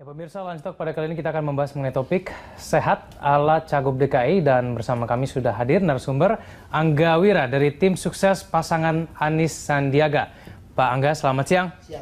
Ya, pemirsa Lancetalk, pada kali ini kita akan membahas mengenai topik sehat ala Cagup DKI dan bersama kami sudah hadir narasumber Angga Wira dari tim sukses pasangan Anies Sandiaga. Pak Angga, selamat siang. Siang.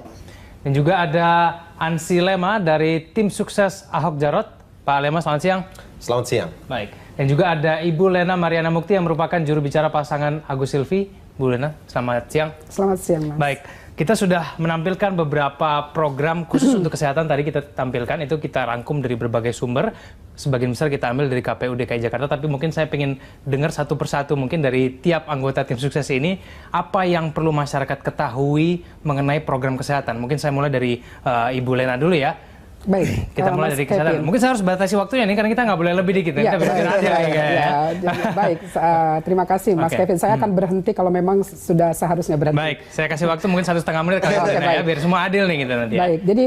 Dan juga ada Ansi Lema dari tim sukses Ahok Jarot. Pak Lema, selamat siang. Selamat siang. Baik. Dan juga ada Ibu Lena Mariana Mukti yang merupakan juru bicara pasangan Agus Silvi. Bu Lena, selamat siang. Selamat siang, Mas. Baik. Kita sudah menampilkan beberapa program khusus untuk kesehatan. Tadi kita tampilkan, itu kita rangkum dari berbagai sumber. Sebagian besar kita ambil dari KPU DKI Jakarta, tapi mungkin saya ingin dengar satu persatu mungkin dari tiap anggota tim sukses ini, apa yang perlu masyarakat ketahui mengenai program kesehatan. Mungkin saya mulai dari Ibu Lena dulu ya. Baik, kita mulai dari kesehatan. Mungkin saya harus batasi waktunya nih, karena kita nggak boleh lebih dikit. Ya, baik, terima kasih Mas Kevin. Saya akan berhenti kalau memang sudah seharusnya berhenti. Baik, saya kasih waktu mungkin 1,5 menit kali ya, biar semua adil nih gitu nanti. Baik, jadi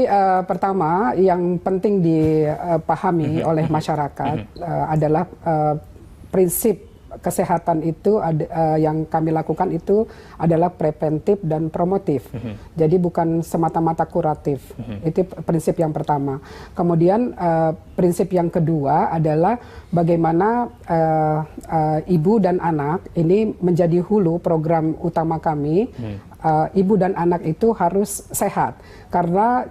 pertama yang penting dipahami oleh masyarakat adalah prinsip kesehatan itu yang kami lakukan itu adalah preventif dan promotif. Jadi bukan semata-mata kuratif. Itu prinsip yang pertama. Kemudian prinsip yang kedua adalah bagaimana ibu dan anak ini menjadi hulu program utama kami. Ibu dan anak itu harus sehat karena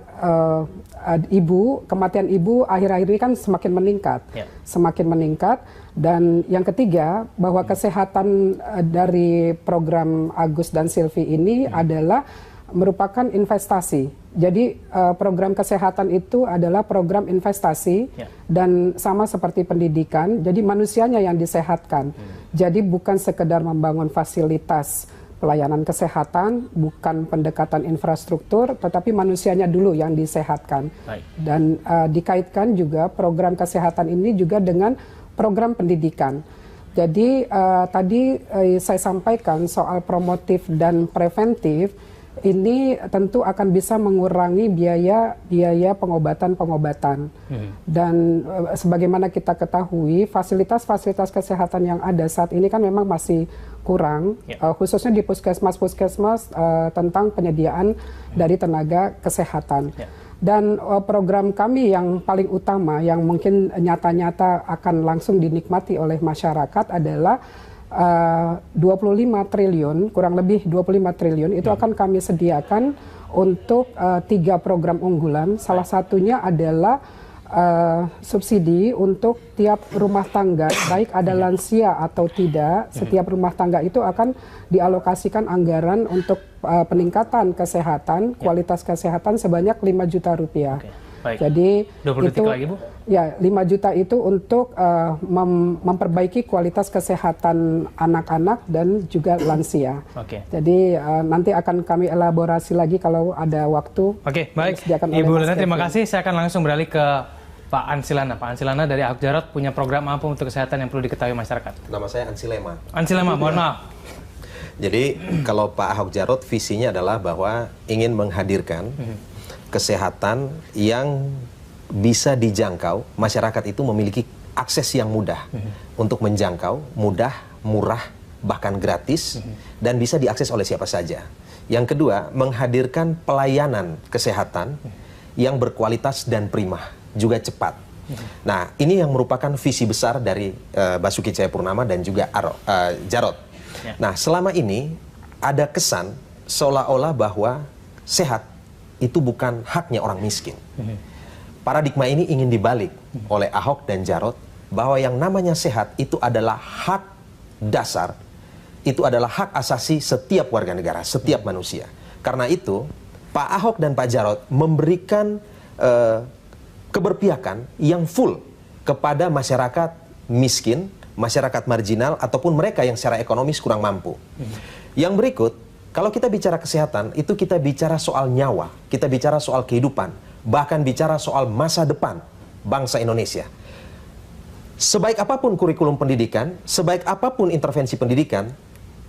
kematian ibu akhir-akhir ini kan semakin meningkat, semakin meningkat. Dan yang ketiga, bahwa kesehatan dari program Agus dan Silvi ini adalah merupakan investasi. Jadi program kesehatan itu adalah program investasi dan sama seperti pendidikan. Jadi manusianya yang disehatkan. Jadi bukan sekedar membangun fasilitas pelayanan kesehatan, bukan pendekatan infrastruktur, tetapi manusianya dulu yang disehatkan. Dan dikaitkan juga program kesehatan ini juga dengan program pendidikan. Jadi tadi saya sampaikan soal promotif dan preventif, ini tentu akan bisa mengurangi biaya pengobatan. Dan sebagaimana kita ketahui, fasilitas-fasilitas kesehatan yang ada saat ini kan memang masih kurang, khususnya di puskesmas-puskesmas tentang penyediaan dari tenaga kesehatan. Dan program kami yang paling utama, yang mungkin nyata-nyata akan langsung dinikmati oleh masyarakat adalah 25 triliun, kurang lebih 25 triliun, itu akan kami sediakan untuk 3 program unggulan. Salah satunya adalah subsidi untuk tiap rumah tangga, baik ada lansia atau tidak, setiap rumah tangga itu akan dialokasikan anggaran untuk peningkatan kesehatan, kualitas kesehatan sebanyak 5 juta rupiah. Baik. Jadi 20 detik lagi, Bu. Ya, 5 juta itu untuk memperbaiki kualitas kesehatan anak-anak dan juga lansia. Jadi nanti akan kami elaborasi lagi kalau ada waktu. Baik. Ibu Lena, terima kasih. Saya akan langsung beralih ke Pak Ansi Lana. Pak Ansi Lana dari Ahok Jarot punya program apa untuk kesehatan yang perlu diketahui masyarakat? Nama saya Ansi Lema. Ansi Lema, mohon maaf. Jadi kalau Pak Ahok Jarot visinya adalah bahwa ingin menghadirkan kesehatan yang bisa dijangkau, masyarakat itu memiliki akses yang mudah untuk menjangkau, mudah, murah, bahkan gratis, dan bisa diakses oleh siapa saja. Yang kedua, menghadirkan pelayanan kesehatan yang berkualitas dan prima, juga cepat. Nah, ini yang merupakan visi besar dari Basuki Cahayapurnama dan juga Jarot. Nah, selama ini ada kesan seolah-olah bahwa sehat itu bukan haknya orang miskin. Paradigma ini ingin dibalik oleh Ahok dan Jarot, bahwa yang namanya sehat itu adalah hak dasar, itu adalah hak asasi setiap warga negara, setiap manusia. Karena itu, Pak Ahok dan Pak Jarot memberikan keberpihakan yang full kepada masyarakat miskin, masyarakat marginal, ataupun mereka yang secara ekonomis kurang mampu. Yang berikut, kalau kita bicara kesehatan, itu kita bicara soal nyawa, kita bicara soal kehidupan, bahkan bicara soal masa depan bangsa Indonesia. Sebaik apapun kurikulum pendidikan, sebaik apapun intervensi pendidikan,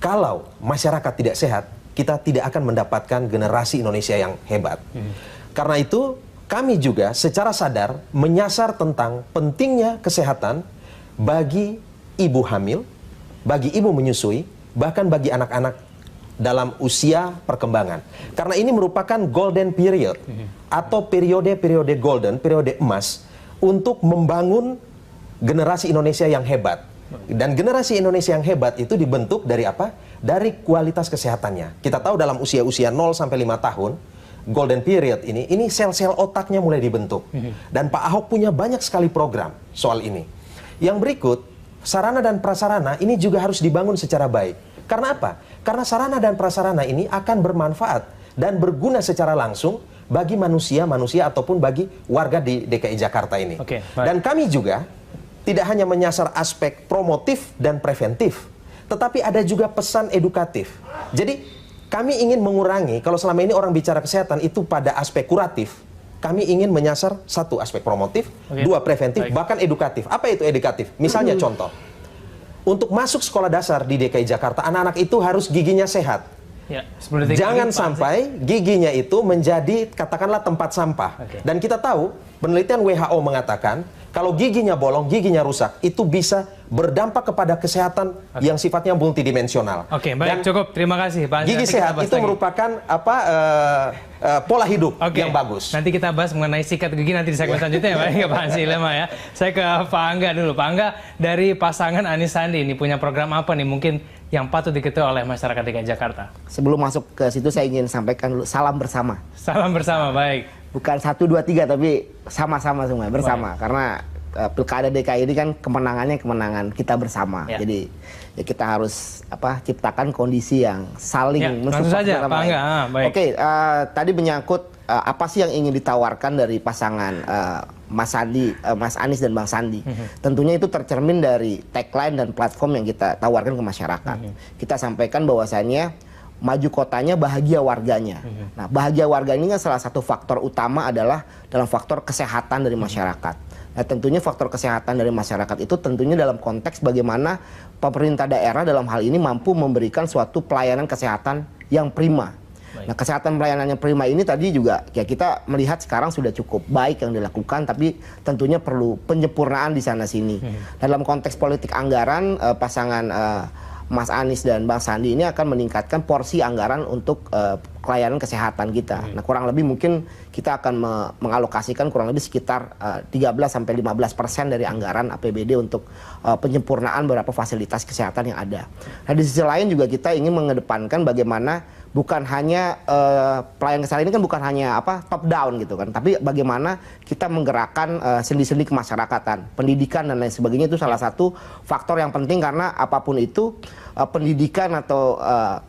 kalau masyarakat tidak sehat, kita tidak akan mendapatkan generasi Indonesia yang hebat. Karena itu, kami juga secara sadar menyasar tentang pentingnya kesehatan bagi ibu hamil, bagi ibu menyusui, bahkan bagi anak-anak dalam usia perkembangan. Karena ini merupakan golden period atau periode golden, periode emas untuk membangun generasi Indonesia yang hebat. Dan generasi Indonesia yang hebat itu dibentuk dari apa? Dari kualitas kesehatannya. Kita tahu dalam usia-usia 0 sampai 5 tahun, golden period ini sel-sel otaknya mulai dibentuk. Dan Pak Ahok punya banyak sekali program soal ini. Yang berikut, sarana dan prasarana ini juga harus dibangun secara baik. Karena apa? Karena sarana dan prasarana ini akan bermanfaat dan berguna secara langsung bagi manusia ataupun bagi warga di DKI Jakarta ini. Dan kami juga tidak hanya menyasar aspek promotif dan preventif, tetapi ada juga pesan edukatif. Jadi kami ingin mengurangi, kalau selama ini orang bicara kesehatan itu pada aspek kuratif, kami ingin menyasar satu aspek promotif, dua preventif, bahkan edukatif. Apa itu edukatif? Misalnya contoh, untuk masuk sekolah dasar di DKI Jakarta, anak-anak itu harus giginya sehat. Ya, jangan sampai giginya itu menjadi katakanlah tempat sampah. Dan kita tahu penelitian WHO mengatakan kalau giginya bolong, giginya rusak, itu bisa berdampak kepada kesehatan yang sifatnya multidimensional. Baik, dan cukup. Terima kasih, Pak. Gigi sehat itu merupakan pola hidup yang bagus. Nanti kita bahas mengenai sikat gigi nanti di segmen selanjutnya ya, Pak Hansi Lema ya. Saya ke Pak Angga dulu. Pak Angga, dari pasangan Anies Sandi ini punya program apa nih mungkin yang patut diketahui oleh masyarakat DKI Jakarta? Sebelum masuk ke situ saya ingin sampaikan dulu salam bersama. Salam bersama, baik. Bukan 1, 2, 3 tapi sama-sama semua bersama. Baik. Karena Pilkada DKI ini kan kemenangannya kemenangan kita bersama. Ya. Jadi ya kita harus ciptakan kondisi yang saling mensupport saja, Pak Angga. Oke, tadi menyangkut apa sih yang ingin ditawarkan dari pasangan Mas Anies dan Bang Sandi. Tentunya itu tercermin dari tagline dan platform yang kita tawarkan ke masyarakat. Kita sampaikan bahwasannya maju kotanya, bahagia warganya. Nah, bahagia warga ini kan salah satu faktor utama adalah dalam faktor kesehatan dari masyarakat. Nah, tentunya faktor kesehatan dari masyarakat itu tentunya dalam konteks bagaimana pemerintah daerah dalam hal ini mampu memberikan suatu pelayanan kesehatan yang prima. Nah, kesehatan pelayanan yang prima ini tadi juga ya kita melihat sekarang sudah cukup baik yang dilakukan, tapi tentunya perlu penyempurnaan di sana-sini. Dalam konteks politik anggaran, pasangan Mas Anies dan Bang Sandi ini akan meningkatkan porsi anggaran untuk pelayanan kesehatan kita. Nah, kurang lebih mungkin kita akan mengalokasikan kurang lebih sekitar 13-15% dari anggaran APBD untuk penyempurnaan beberapa fasilitas kesehatan yang ada. Nah, di sisi lain juga kita ingin mengedepankan bagaimana bukan hanya pelayanan kesehatan ini kan bukan hanya top down gitu kan, tapi bagaimana kita menggerakkan sendi-sendi kemasyarakatan, pendidikan dan lain sebagainya itu salah satu faktor yang penting karena apapun itu pendidikan atau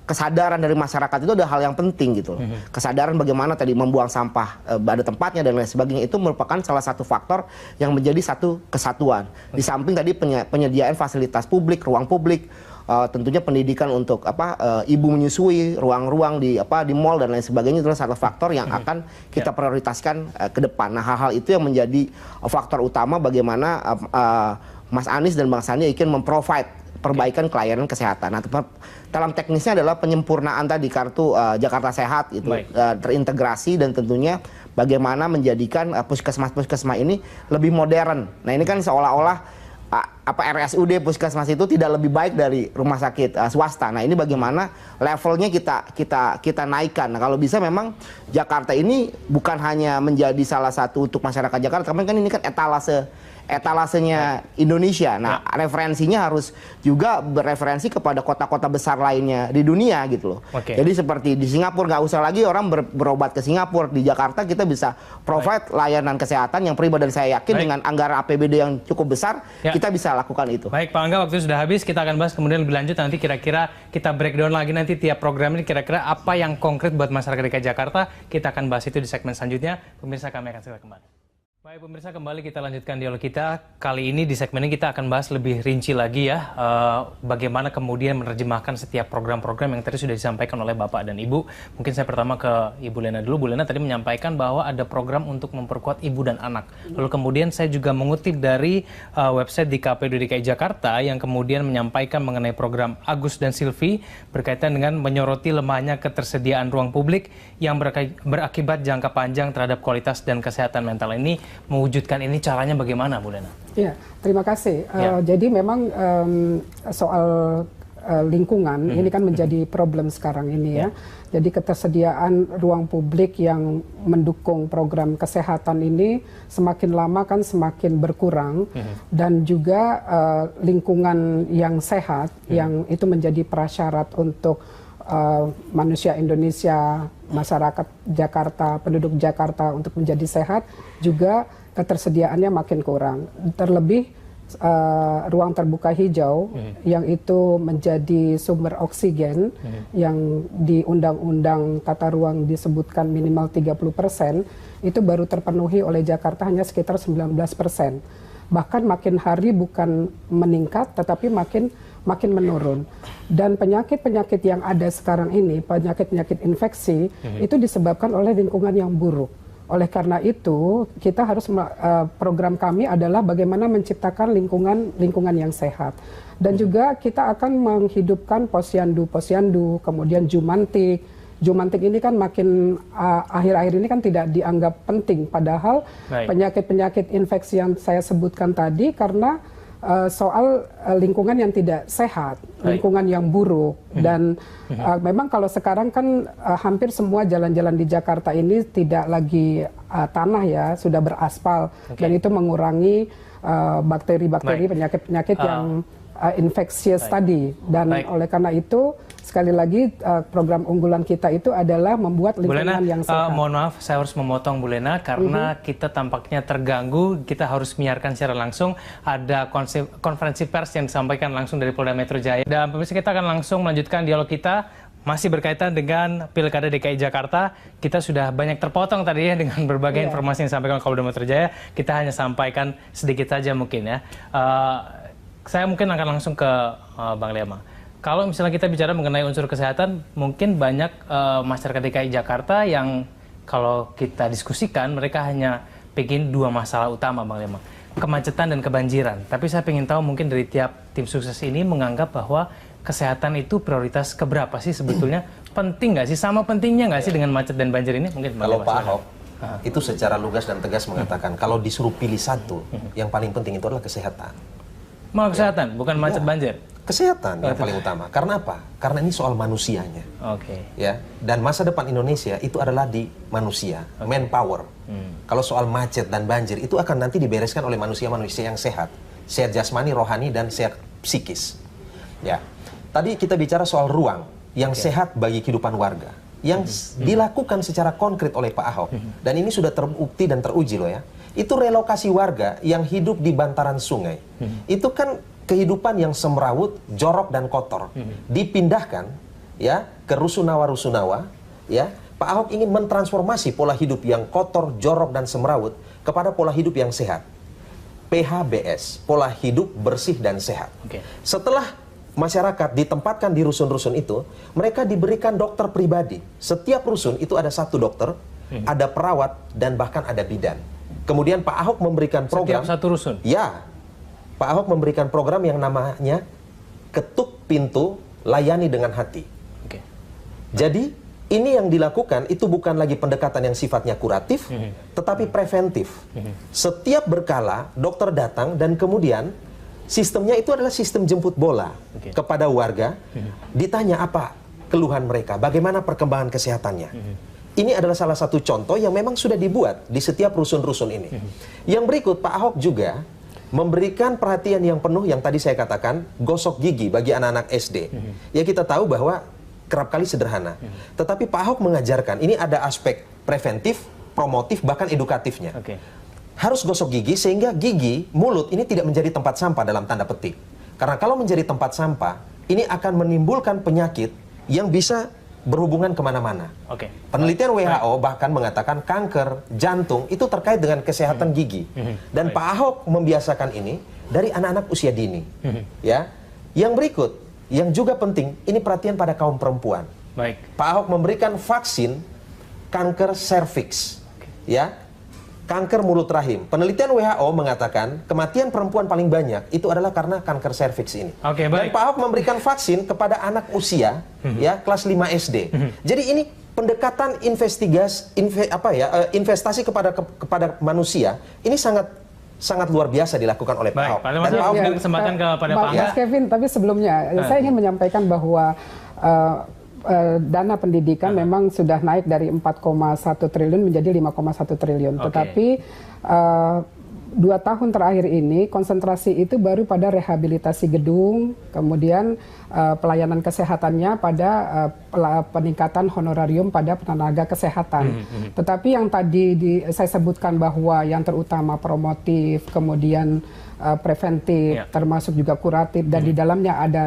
kesadaran dari masyarakat itu adalah hal yang penting gitu. Kesadaran bagaimana tadi membuang sampah pada tempatnya dan lain sebagainya itu merupakan salah satu faktor yang menjadi satu kesatuan. Di samping tadi penyediaan fasilitas publik, ruang publik, tentunya pendidikan untuk ibu menyusui, ruang-ruang di mall dan lain sebagainya itu adalah satu faktor yang akan kita prioritaskan ke depan. Nah, hal-hal itu yang menjadi faktor utama bagaimana Mas Anies dan Bang Sandi ingin memprovide perbaikan pelayanan kesehatan. Nah, dalam teknisnya adalah penyempurnaan tadi kartu Jakarta Sehat itu terintegrasi dan tentunya bagaimana menjadikan puskesmas-puskesmas ini lebih modern. Nah, ini kan seolah-olah RSUD puskesmas itu tidak lebih baik dari rumah sakit swasta. Nah, ini bagaimana levelnya kita naikkan. Nah, kalau bisa memang Jakarta ini bukan hanya menjadi salah satu untuk masyarakat Jakarta, tapi kan ini kan etalasenya Indonesia. Nah, referensinya harus juga bereferensi kepada kota-kota besar lainnya di dunia gitu loh. Jadi seperti di Singapura nggak usah lagi orang berobat ke Singapura. Di Jakarta kita bisa provide layanan kesehatan yang prima dan saya yakin dengan anggaran APBD yang cukup besar kita bisa lakukan itu. Baik, Pak Angga, waktu sudah habis, kita akan bahas kemudian lebih lanjut nanti kira-kira kita breakdown lagi nanti tiap program ini kira-kira apa yang konkret buat masyarakat DKI Jakarta. Kita akan bahas itu di segmen selanjutnya. Pemirsa, kami akan segera kembali. Baik pemirsa, kembali kita lanjutkan dialog kita. Kali ini di segmen ini kita akan bahas lebih rinci lagi ya, bagaimana kemudian menerjemahkan setiap program-program yang tadi sudah disampaikan oleh Bapak dan Ibu. Mungkin saya pertama ke Ibu Lena dulu. Bu Lena tadi menyampaikan bahwa ada program untuk memperkuat ibu dan anak. Lalu kemudian saya juga mengutip dari website di KPU DKI Jakarta yang kemudian menyampaikan mengenai program Agus dan Silvi berkaitan dengan menyoroti lemahnya ketersediaan ruang publik yang berakibat jangka panjang terhadap kualitas dan kesehatan mental ini. Mewujudkan ini caranya bagaimana, Bu Lena? Ya, terima kasih. Jadi memang soal lingkungan ini kan menjadi problem sekarang ini ya. Jadi ketersediaan ruang publik yang mendukung program kesehatan ini semakin lama kan semakin berkurang dan juga lingkungan yang sehat yang itu menjadi prasyarat untuk manusia Indonesia, masyarakat Jakarta, penduduk Jakarta untuk menjadi sehat juga ketersediaannya makin kurang. Terlebih ruang terbuka hijau yang itu menjadi sumber oksigen yang di Undang-Undang Tata Ruang disebutkan minimal 30%, itu baru terpenuhi oleh Jakarta hanya sekitar 19%. Bahkan makin hari bukan meningkat tetapi makin menurun. Dan penyakit-penyakit yang ada sekarang ini, penyakit-penyakit infeksi, itu disebabkan oleh lingkungan yang buruk. Oleh karena itu, kita harus program kami adalah bagaimana menciptakan lingkungan yang sehat. Dan juga kita akan menghidupkan posyandu, kemudian jumantik. Jumantik ini kan makin akhir-akhir ini kan tidak dianggap penting, padahal penyakit-penyakit infeksi yang saya sebutkan tadi karena soal lingkungan yang tidak sehat, lingkungan yang buruk. Dan memang kalau sekarang kan hampir semua jalan-jalan di Jakarta ini tidak lagi tanah ya, sudah beraspal. Dan itu mengurangi bakteri-bakteri, penyakit-penyakit yang infeksius tadi. Dan oleh karena itu, sekali lagi program unggulan kita itu adalah membuat lingkungan yang sehat. Mohon maaf, saya harus memotong Bu Lena karena kita tampaknya terganggu. Kita harus menyiarkan secara langsung. Ada konferensi pers yang disampaikan langsung dari Polda Metro Jaya. Dan pemirsa, kita akan langsung melanjutkan dialog kita. Masih berkaitan dengan Pilkada DKI Jakarta. Kita sudah banyak terpotong tadi ya dengan berbagai informasi yang disampaikan oleh Polda Metro Jaya. Kita hanya sampaikan sedikit saja mungkin ya. Saya mungkin akan langsung ke Bang Lema. Kalau misalnya kita bicara mengenai unsur kesehatan, mungkin banyak masyarakat DKI Jakarta yang kalau kita diskusikan, mereka hanya pengen dua masalah utama, Bang Lema. Kemacetan dan kebanjiran. Tapi saya ingin tahu mungkin dari tiap tim sukses ini menganggap bahwa kesehatan itu prioritas keberapa sih sebetulnya? Penting nggak sih? Sama pentingnya nggak sih dengan macet dan banjir ini? Mungkin kalau Pak Ahok itu secara lugas dan tegas mengatakan, kalau disuruh pilih satu, yang paling penting itu adalah kesehatan. Mau kesehatan, bukan macet banjir? Kesehatan yang paling utama. Karena apa? Karena ini soal manusianya. Ya, dan masa depan Indonesia itu adalah di manusia, manpower. Kalau soal macet dan banjir itu akan nanti dibereskan oleh manusia-manusia yang sehat jasmani, rohani, dan sehat psikis. Ya, tadi kita bicara soal ruang yang sehat bagi kehidupan warga, yang dilakukan secara konkret oleh Pak Ahok. Dan ini sudah terbukti dan teruji loh ya. Itu relokasi warga yang hidup di bantaran sungai. Itu kan kehidupan yang semrawut, jorok dan kotor. Dipindahkan ya ke rusunawa-rusunawa ya. Pak Ahok ingin mentransformasi pola hidup yang kotor, jorok dan semrawut kepada pola hidup yang sehat. PHBS, pola hidup bersih dan sehat. Setelah masyarakat ditempatkan di rusun-rusun itu, mereka diberikan dokter pribadi. Setiap rusun itu ada satu dokter, ada perawat dan bahkan ada bidan. Kemudian Pak Ahok memberikan program. Setiap satu rusun? Ya. Pak Ahok memberikan program yang namanya ketuk pintu, layani dengan hati. Jadi ini yang dilakukan itu bukan lagi pendekatan yang sifatnya kuratif, tetapi preventif. Setiap berkala dokter datang dan kemudian sistemnya itu adalah sistem jemput bola kepada warga. Ditanya apa keluhan mereka, bagaimana perkembangan kesehatannya. Ini adalah salah satu contoh yang memang sudah dibuat di setiap rusun-rusun ini. Yang berikut, Pak Ahok juga memberikan perhatian yang penuh yang tadi saya katakan, gosok gigi bagi anak-anak SD. Ya kita tahu bahwa kerap kali sederhana. Tetapi Pak Ahok mengajarkan, ini ada aspek preventif, promotif, bahkan edukatifnya. Harus gosok gigi sehingga gigi, mulut ini tidak menjadi tempat sampah dalam tanda petik. Karena kalau menjadi tempat sampah, ini akan menimbulkan penyakit yang bisa berhubungan kemana-mana. Penelitian WHO bahkan mengatakan kanker jantung itu terkait dengan kesehatan gigi. Dan Pak Ahok membiasakan ini dari anak-anak usia dini. Ya, yang berikut, yang juga penting, ini perhatian pada kaum perempuan. Pak Ahok memberikan vaksin kanker serviks, ya, kanker mulut rahim. Penelitian WHO mengatakan kematian perempuan paling banyak itu adalah karena kanker serviks ini. Dan Pak Ahok memberikan vaksin kepada anak usia ya kelas 5 SD. Jadi ini pendekatan investasi kepada manusia ini sangat sangat luar biasa dilakukan oleh Pak Ahok. Baik, Pak Ahok berikan kesempatan kepada Pak Angga. Mas Kevin, tapi sebelumnya saya ingin menyampaikan bahwa dana pendidikan memang sudah naik dari 4,1 triliun menjadi 5,1 triliun. Tetapi 2 tahun terakhir ini konsentrasi itu baru pada rehabilitasi gedung, kemudian pelayanan kesehatannya pada peningkatan honorarium pada tenaga kesehatan. Tetapi yang tadi saya sebutkan bahwa yang terutama promotif, kemudian preventif, termasuk juga kuratif, dan di dalamnya ada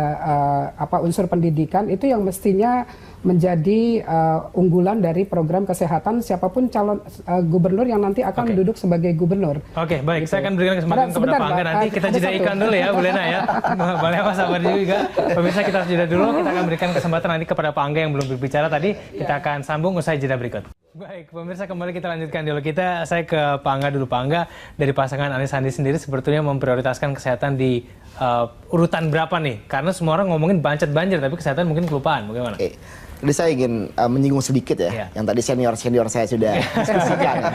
unsur pendidikan, itu yang mestinya menjadi unggulan dari program kesehatan siapapun calon gubernur yang nanti akan duduk sebagai gubernur. Oke, baik. Saya akan berikan kesempatan kepada Pak Angga. Nanti kita jeda iklan dulu ya, Bu Lena ya. Boleh Mas, sabar juga. Pemirsa, kita jeda dulu. Kita akan berikan kesempatan nanti kepada Pak Angga yang belum berbicara tadi. Kita akan sambung usai jeda berikut. Baik, pemirsa, kembali kita lanjutkan dialog kita. Saya ke Pak Angga dulu. Pak Angga, dari pasangan Anies Sandi sendiri sebetulnya memprioritaskan kesehatan di urutan berapa nih? Karena semua orang ngomongin banjir, tapi kesehatan mungkin kelupaan. Bagaimana? Jadi saya ingin menyinggung sedikit ya, yang tadi senior saya sudah diskusikan,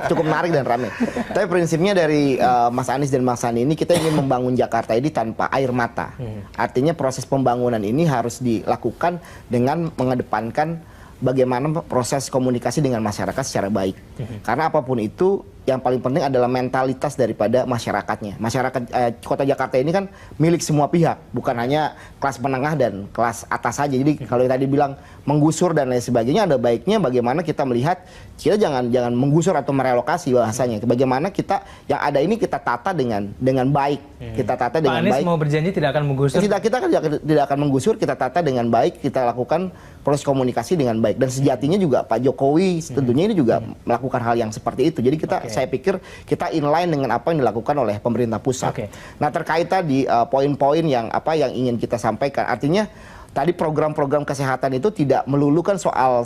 cukup menarik dan ramai. Tapi prinsipnya dari Mas Anies dan Mas Sandi ini, kita ingin membangun Jakarta ini tanpa air mata. Artinya proses pembangunan ini harus dilakukan dengan mengedepankan bagaimana proses komunikasi dengan masyarakat secara baik. Karena apapun itu, yang paling penting adalah mentalitas daripada masyarakatnya. Masyarakat Kota Jakarta ini kan milik semua pihak, bukan hanya kelas menengah dan kelas atas saja. Jadi kalau tadi bilang menggusur dan lain sebagainya, ada baiknya bagaimana kita melihat, kita jangan menggusur atau merelokasi bahasanya. Bagaimana kita yang ada ini kita tata dengan baik. Kita tata dengan baik. Pak Anies mau berjanji tidak akan menggusur. Kita tidak akan menggusur, kita tata dengan baik, kita lakukan proses komunikasi dengan baik. Dan sejatinya juga Pak Jokowi tentunya ini juga melakukan hal yang seperti itu. Jadi saya pikir kita inline dengan apa yang dilakukan oleh pemerintah pusat. Nah, terkait tadi poin-poin yang ingin kita sampaikan, artinya tadi program-program kesehatan itu tidak melulu kan soal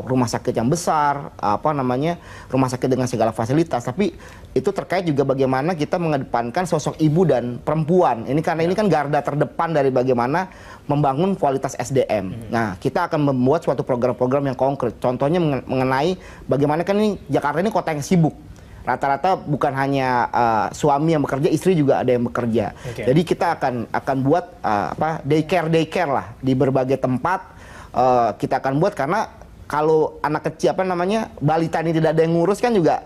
rumah sakit yang besar, rumah sakit dengan segala fasilitas, tapi itu terkait juga bagaimana kita mengedepankan sosok ibu dan perempuan. Ini karena ini kan garda terdepan dari bagaimana membangun kualitas SDM. Nah, kita akan membuat suatu program-program yang konkret. Contohnya mengenai bagaimana kan ini Jakarta ini kota yang sibuk. Rata-rata bukan hanya suami yang bekerja, istri juga ada yang bekerja. Jadi kita akan buat daycare lah di berbagai tempat. Kita akan buat, karena kalau anak kecil balita ini tidak ada yang ngurus kan juga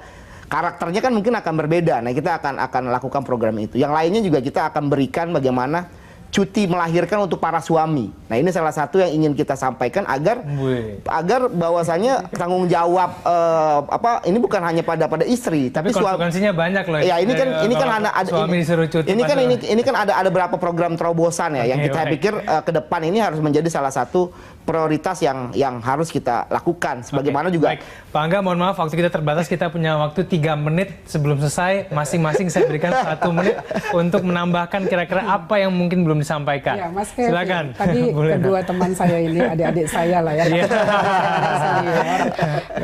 karakternya kan mungkin akan berbeda. Nah, kita akan lakukan program itu. Yang lainnya juga kita akan berikan bagaimana cuti melahirkan untuk para suami. Nah, ini salah satu yang ingin kita sampaikan agar bahwasanya tanggung jawab ini bukan hanya pada istri, tapi konsekuensinya banyak loh. Ya, ini kan ada suami disuruh cuti. Ini kan ada beberapa program terobosan ya yang kita pikir ke depan ini harus menjadi salah satu prioritas yang harus kita lakukan. Sebagaimana juga. Baik. Pak Angga, mohon maaf waktu kita terbatas, kita punya waktu 3 menit sebelum selesai. Masing-masing saya berikan 1 menit untuk menambahkan kira-kira apa yang mungkin belum disampaikan. Ya, Mas Kevin, silakan. Tadi kedua teman saya ini, adik-adik saya lah ya.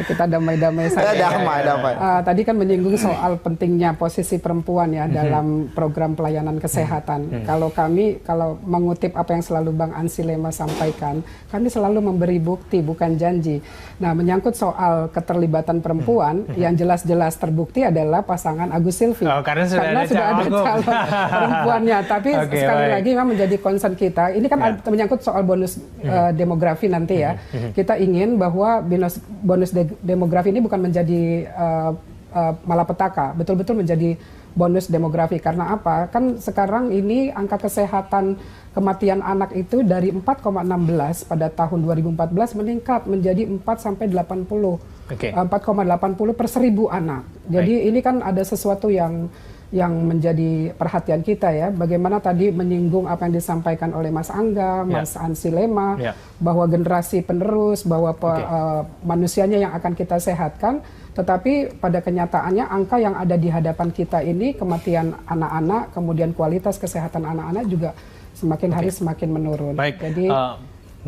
Kita damai-damai saja. Damai. Tadi kan menyinggung soal pentingnya posisi perempuan ya dalam program pelayanan kesehatan. Kalau mengutip apa yang selalu Bang Ansilema sampaikan, kami selalu memberi bukti bukan janji. Nah, menyangkut soal keterlibatan perempuan, yang jelas-jelas terbukti adalah pasangan Agus Silvi. Karena sudah ada calon perempuannya. Tapi sekali lagi memang menjadi concern kita. Ini kan menyangkut soal bonus demografi nanti ya. Kita ingin bahwa bonus demografi ini bukan menjadi malapetaka, betul-betul menjadi bonus demografi. Karena apa? Kan sekarang ini angka kesehatan kematian anak itu dari 4,16 pada tahun 2014 meningkat menjadi 4,80 per 1000 anak. Jadi ini kan ada sesuatu yang menjadi perhatian kita ya. Bagaimana tadi menyinggung apa yang disampaikan oleh Mas Angga, Mas Ansilema, bahwa generasi penerus, bahwa manusianya yang akan kita sehatkan. Tetapi pada kenyataannya angka yang ada di hadapan kita ini, kematian anak-anak, kemudian kualitas kesehatan anak-anak juga semakin hari semakin menurun. Baik. Jadi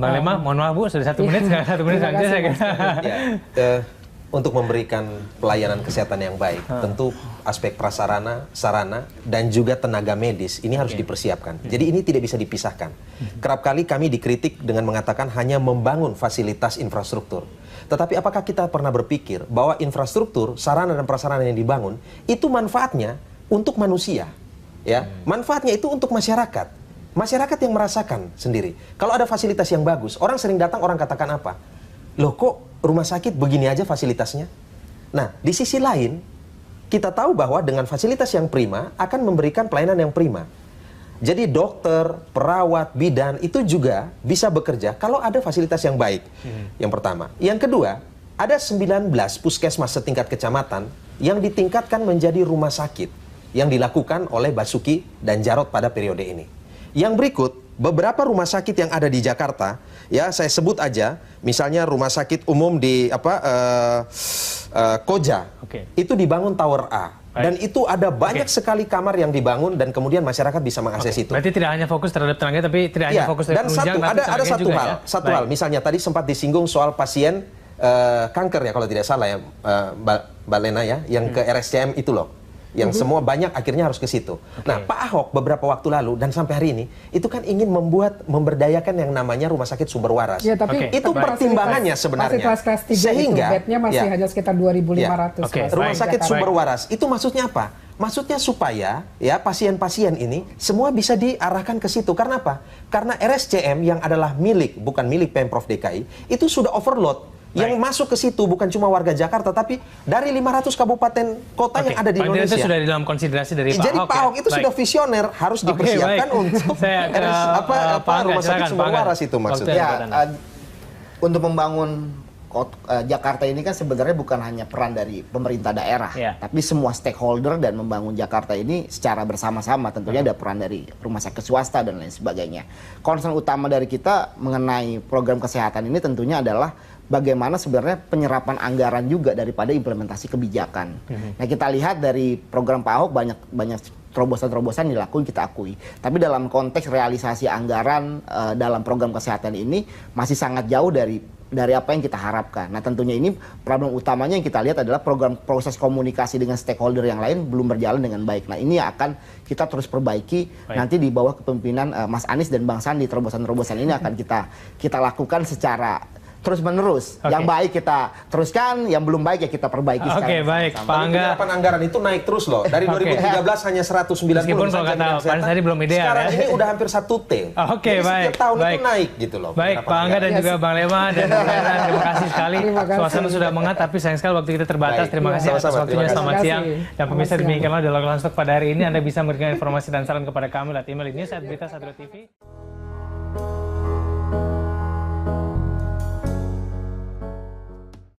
Mbak Lema, mohon maaf Bu, sudah 1 menit, 1 menit saja saya kira. Untuk memberikan pelayanan kesehatan yang baik, tentu aspek prasarana, sarana, dan juga tenaga medis ini harus dipersiapkan. Jadi ini tidak bisa dipisahkan. Kerap kali kami dikritik dengan mengatakan hanya membangun fasilitas infrastruktur. Tetapi apakah kita pernah berpikir bahwa infrastruktur, sarana dan prasarana yang dibangun itu manfaatnya untuk manusia, ya, manfaatnya itu untuk masyarakat. Masyarakat yang merasakan sendiri. Kalau ada fasilitas yang bagus, orang sering datang, orang katakan apa? Loh kok rumah sakit begini aja fasilitasnya? Nah, di sisi lain, kita tahu bahwa dengan fasilitas yang prima akan memberikan pelayanan yang prima. Jadi dokter, perawat, bidan itu juga bisa bekerja kalau ada fasilitas yang baik. Yang pertama. Yang kedua, ada 19 puskesmas setingkat kecamatan yang ditingkatkan menjadi rumah sakit yang dilakukan oleh Basuki dan Jarot pada periode ini. Yang berikut, beberapa rumah sakit yang ada di Jakarta, ya saya sebut aja, misalnya rumah sakit umum di Koja, itu dibangun Tower A. Dan itu ada banyak sekali kamar yang dibangun dan kemudian masyarakat bisa mengakses itu. Berarti tidak hanya fokus terhadap tenaga, tapi tidak hanya fokus terhadap penunjang, ada satu hal, misalnya tadi sempat disinggung soal pasien kanker ya kalau tidak salah ya, Mbak Lena ya, yang ke RSCM itu loh. Yang semua banyak akhirnya harus ke situ. Nah, Pak Ahok beberapa waktu lalu dan sampai hari ini itu kan ingin memberdayakan yang namanya Rumah Sakit Sumber Waras. Ya, tapi itu pertimbangannya sebenarnya. Fasilitas kelas 3 sehingga itu bednya masih hanya sekitar 2.500. Rumah Sakit Sumber Waras itu maksudnya apa? Maksudnya supaya ya pasien-pasien ini semua bisa diarahkan ke situ. Karena apa? Karena RSCM yang adalah bukan milik Pemprov DKI itu sudah overload. Yang masuk ke situ bukan cuma warga Jakarta, tapi dari 500 kabupaten kota yang ada di Indonesia. Itu sudah di dalam konsiderasi dari Pak Ahok. Jadi Pak Ahok itu sudah visioner, harus dipersiapkan untuk Rumah Sakit Sumber Waras itu maksudnya. Untuk membangun Jakarta ini kan sebenarnya bukan hanya peran dari pemerintah daerah, tapi semua stakeholder dan membangun Jakarta ini secara bersama-sama. Tentunya ada peran dari rumah sakit swasta dan lain sebagainya. Concern utama dari kita mengenai program kesehatan ini tentunya adalah bagaimana sebenarnya penyerapan anggaran juga daripada implementasi kebijakan. Nah, kita lihat dari program Pak Ahok banyak terobosan-terobosan dilakukan, kita akui. Tapi dalam konteks realisasi anggaran dalam program kesehatan ini masih sangat jauh dari apa yang kita harapkan. Nah, tentunya ini problem utamanya yang kita lihat adalah proses komunikasi dengan stakeholder yang lain belum berjalan dengan baik. Nah, ini akan kita terus perbaiki nanti di bawah kepemimpinan Mas Anies dan Bang Sandi. Terobosan-terobosan ini akan kita lakukan secara terus-menerus. Yang baik kita teruskan, yang belum baik ya kita perbaiki sekarang. Baik. Pak Angga. Penyerapan anggaran itu naik terus loh. Dari 2013 hanya 190. Meskipun kalau kata Pak tadi belum ideal. Sekarang ini udah hampir 1 T. Jadi setiap tahun itu naik gitu loh. Baik, Pak Angga dan juga Bang Lema dan Bang Lena, terima kasih sekali. Suasana sudah menghangat, tapi sayang sekali waktu kita terbatas. Terima kasih atas waktunya. Selamat siang. Dan pemirsa, demikianlah Dialog Langsung pada hari ini. Anda bisa memberikan informasi dan saran kepada kami lewat email ini @berita1.tv.